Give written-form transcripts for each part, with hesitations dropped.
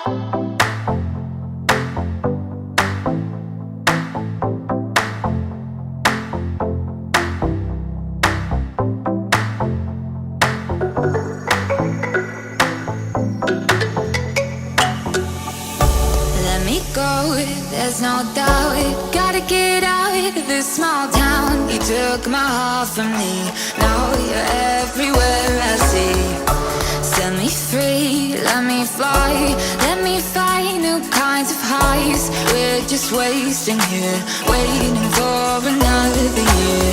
Let me go, there's no doubt. Gotta get out of this small town. You took my heart from me, now you're everywhere I see. Set me free, let me fly. Let me find new kinds of highs. We're just wasting here, waiting for another year.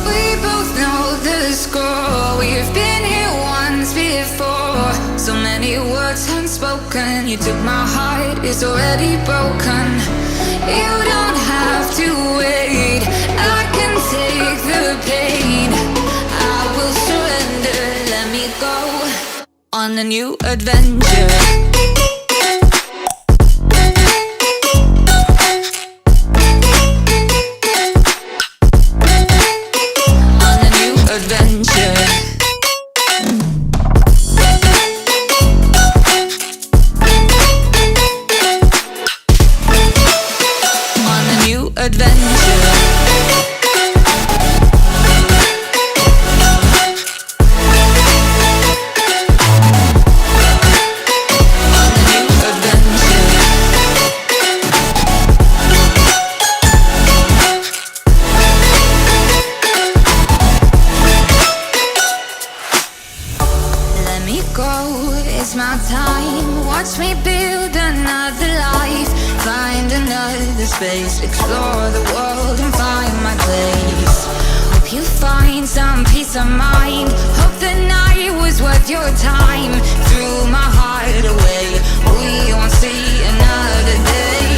We both know the score. We've been here once before. So many words unspoken. You took my heart, it's already broken. You don't have to wait, I can take the pain. I will surrender, let me go on a new adventure. It's my time, watch me build another life. Find another space, explore the world and find my place. Hope you find some peace of mind. Hope the night was worth your time. Threw my heart away, we won't see another day.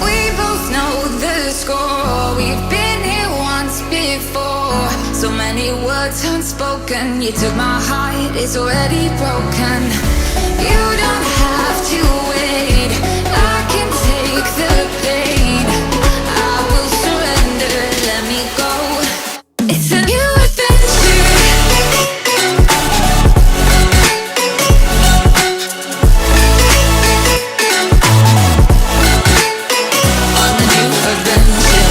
We both know the score, we've been here once before. So many words unspoken. You took my heart, it's already broken. You don't have to wait, I can take the pain. I will surrender, let me go. It's a new adventure. On a new adventure.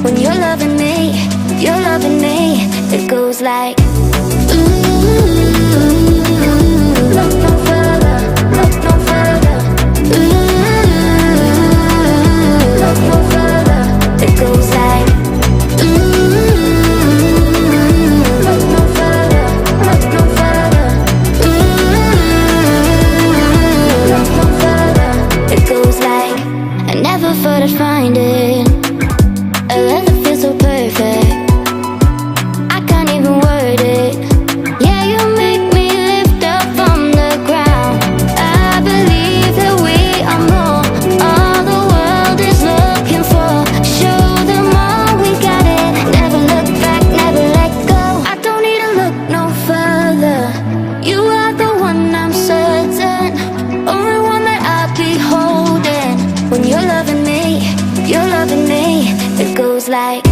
when you're loving me, you're loving me. It goes like look no further, look no further. Look no further. It goes like look no further, look no further. Look no further. It goes like I never thought I'd find it. A love that feels so perfect. I can't even word it. Yeah, you make me lift up from the ground. I believe that we are more. All the world is looking for. Show them all we got it. Never look back, never let go. I don't need to look no further. You are the one, I'm certain. Only one that I'll be holding. When you're loving me, you're loving me. It goes like